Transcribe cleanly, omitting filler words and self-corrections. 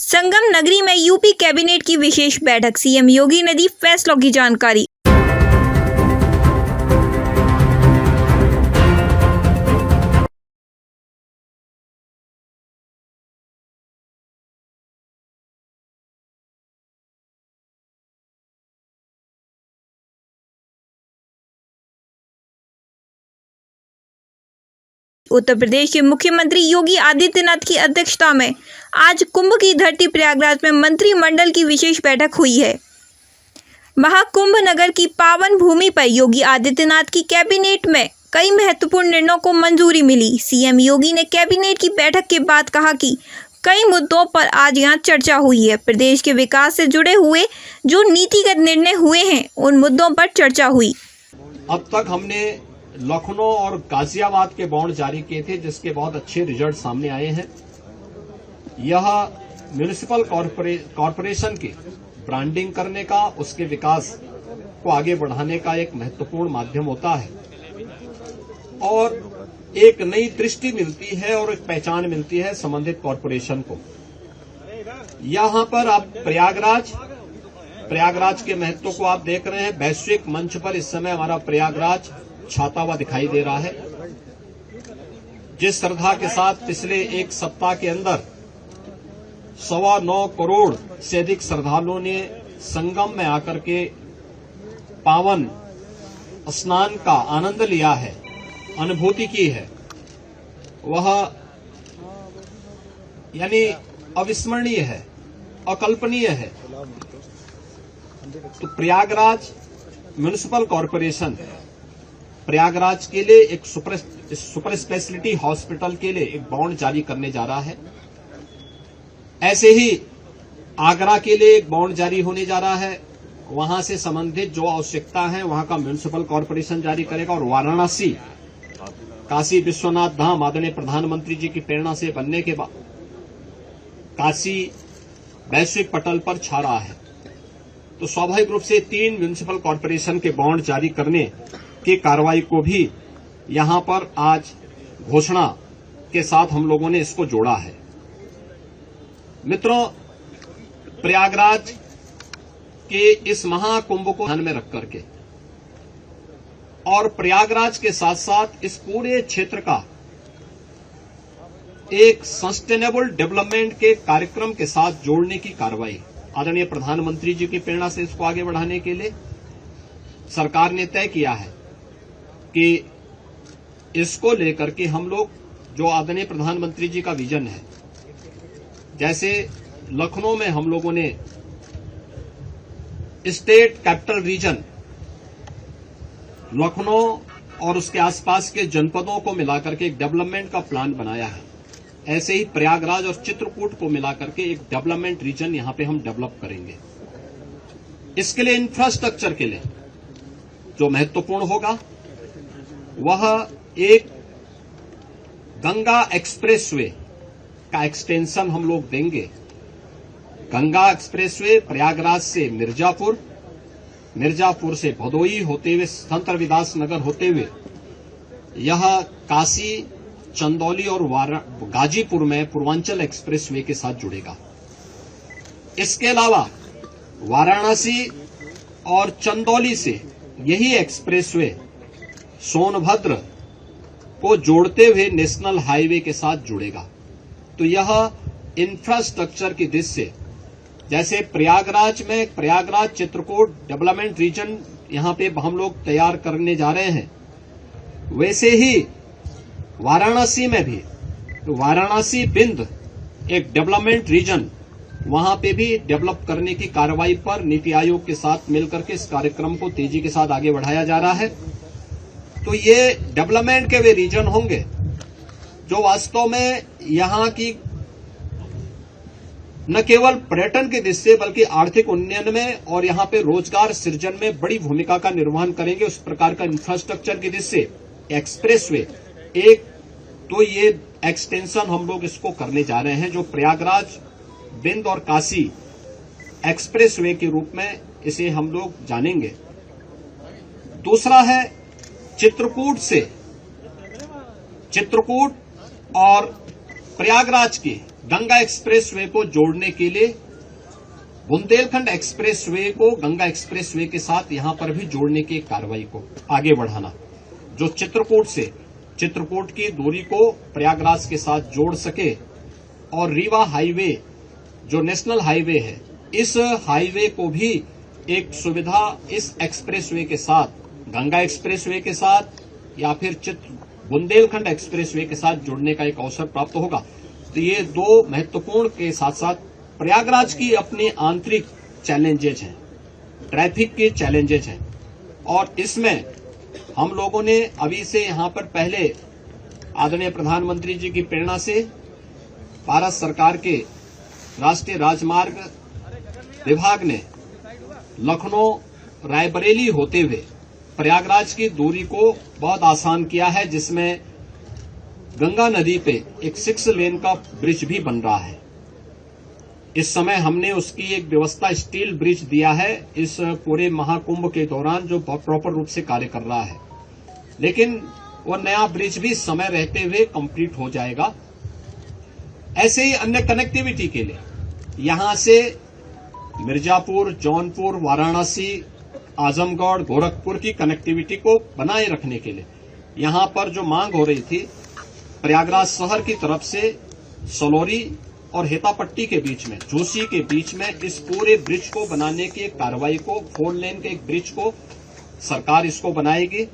संगम नगरी में UP cabinet की विशेष बैठक, सीएम योगी ने दी फैसलों की जानकारी। उत्तर प्रदेश के मुख्यमंत्री योगी आदित्यनाथ की अध्यक्षता में आज कुंभ की धरती प्रयागराज में मंत्रिमंडल की विशेष बैठक हुई है। महाकुंभ नगर की पावन भूमि पर योगी आदित्यनाथ की कैबिनेट में कई महत्वपूर्ण निर्णयों को मंजूरी मिली। सीएम योगी ने कैबिनेट की बैठक के बाद कहा कि कई मुद्दों पर आज यहां चर्चा हुई है। प्रदेश के विकास से जुड़े हुए जो नीतिगत निर्णय हुए हैं उन मुद्दों पर चर्चा हुई। अब तक हमने लखनऊ और गाजियाबाद के बॉन्ड जारी किए थे, जिसके बहुत अच्छे रिजल्ट सामने आए हैं। यह म्युनिसिपल कॉरपोरेशन की ब्रांडिंग करने का, उसके विकास को आगे बढ़ाने का एक महत्वपूर्ण माध्यम होता है और एक नई दृष्टि मिलती है और एक पहचान मिलती है संबंधित कॉरपोरेशन को। यहां पर आप प्रयागराज के महत्व को आप देख रहे हैं। वैश्विक मंच पर इस समय हमारा प्रयागराज छाता हुआ दिखाई दे रहा है। जिस श्रद्धा के साथ पिछले एक सप्ताह के अंदर 9.25 करोड़ से अधिक श्रद्धालुओं ने संगम में आकर के पावन स्नान का आनंद लिया है, अनुभूति की है, वह यानी अविस्मरणीय है, अकल्पनीय है। तो प्रयागराज म्युनिसिपल कॉरपोरेशन प्रयागराज के लिए एक सुपर स्पेशलिटी हॉस्पिटल के लिए एक बॉन्ड जारी करने जा रहा है। ऐसे ही आगरा के लिए एक बॉन्ड जारी होने जा रहा है। वहां से संबंधित जो आवश्यकता है वहां का म्युनिसिपल कॉरपोरेशन जारी करेगा। और वाराणसी काशी विश्वनाथ धाम आदरणीय प्रधानमंत्री जी की प्रेरणा से बनने के बाद काशी वैश्विक पटल पर छा रहा है। तो स्वाभाविक रूप से 3 म्युनिसिपल कॉरपोरेशन के बॉन्ड जारी करने की कार्रवाई को भी यहां पर आज घोषणा के साथ हम लोगों ने इसको जोड़ा है। मित्रों, प्रयागराज के इस महाकुंभ को ध्यान में रख करके और प्रयागराज के साथ साथ इस पूरे क्षेत्र का एक सस्टेनेबल डेवलपमेंट के कार्यक्रम के साथ जोड़ने की कार्रवाई आदरणीय प्रधानमंत्री जी की प्रेरणा से इसको आगे बढ़ाने के लिए सरकार ने तय किया है कि इसको लेकर के हम लोग जो आदरणीय प्रधानमंत्री जी का विजन है, जैसे लखनऊ में हम लोगों ने स्टेट कैपिटल रीजन लखनऊ और उसके आसपास के जनपदों को मिलाकर के एक डेवलपमेंट का प्लान बनाया है, ऐसे ही प्रयागराज और चित्रकूट को मिलाकर के एक डेवलपमेंट रीजन यहां पे हम डेवलप करेंगे। इसके लिए इंफ्रास्ट्रक्चर के लिए जो महत्वपूर्ण होगा वह एक गंगा एक्सप्रेसवे का एक्सटेंशन हम लोग देंगे। गंगा एक्सप्रेसवे प्रयागराज से मिर्जापुर से भदोई होते हुए संत रविदास नगर होते हुए यह काशी, चंदौली और गाजीपुर में पूर्वांचल एक्सप्रेसवे के साथ जुड़ेगा। इसके अलावा वाराणसी और चंदौली से यही एक्सप्रेसवे सोनभद्र को जोड़ते हुए नेशनल हाईवे के साथ जुड़ेगा। तो यह इंफ्रास्ट्रक्चर की दृष्टि से जैसे प्रयागराज चित्रकूट डेवलपमेंट रीजन यहां पे हम लोग तैयार करने जा रहे हैं, वैसे ही वाराणसी में भी वाराणसी बिंद एक डेवलपमेंट रीजन वहां पे भी डेवलप करने की कार्रवाई पर नीति आयोग के साथ मिलकर के इस कार्यक्रम को तेजी के साथ आगे बढ़ाया जा रहा है। तो ये डेवलपमेंट के वे रीजन होंगे जो वास्तव में यहां की न केवल पर्यटन की दृष्टि से बल्कि आर्थिक उन्नयन में और यहां पे रोजगार सृजन में बड़ी भूमिका का निर्वहन करेंगे। उस प्रकार का इंफ्रास्ट्रक्चर की दृष्टि से एक्सप्रेसवे एक तो ये एक्सटेंशन हम लोग इसको करने जा रहे हैं जो प्रयागराज बिंद और काशी एक्सप्रेसवे के रूप में इसे हम लोग जानेंगे। दूसरा है चित्रकूट और प्रयागराज की गंगा एक्सप्रेसवे को जोड़ने के लिए बुंदेलखंड एक्सप्रेसवे को गंगा एक्सप्रेसवे के साथ यहां पर भी जोड़ने की कार्रवाई को आगे बढ़ाना, जो चित्रकूट की दूरी को प्रयागराज के साथ जोड़ सके और रीवा हाईवे जो नेशनल हाईवे है, इस हाईवे को भी एक सुविधा इस एक्सप्रेसवे के साथ, गंगा एक्सप्रेसवे के साथ या फिर बुंदेलखंड एक्सप्रेसवे के साथ जुड़ने का एक अवसर प्राप्त होगा। तो ये दो महत्वपूर्ण के साथ साथ प्रयागराज की अपनी आंतरिक चैलेंजेज हैं, ट्रैफिक के चैलेंजेज हैं, और इसमें हम लोगों ने अभी से यहां पर पहले आदरणीय प्रधानमंत्री जी की प्रेरणा से भारत सरकार के राष्ट्रीय राजमार्ग विभाग ने लखनऊ रायबरेली होते हुए प्रयागराज की दूरी को बहुत आसान किया है, जिसमें गंगा नदी पे एक 6 लेन का ब्रिज भी बन रहा है। इस समय हमने उसकी एक व्यवस्था स्टील ब्रिज दिया है इस पूरे महाकुंभ के दौरान, जो प्रॉपर रूप से कार्य कर रहा है, लेकिन वो नया ब्रिज भी समय रहते हुए कंप्लीट हो जाएगा। ऐसे ही अन्य कनेक्टिविटी के लिए यहां से मिर्जापुर, जौनपुर, वाराणसी, आजमगढ़, गोरखपुर की कनेक्टिविटी को बनाए रखने के लिए यहां पर जो मांग हो रही थी, प्रयागराज शहर की तरफ से सलौरी और हेतापट्टी के बीच में, जोशी के बीच में इस पूरे ब्रिज को बनाने की कार्रवाई को, 4 लेन के एक ब्रिज को सरकार इसको बनाएगी।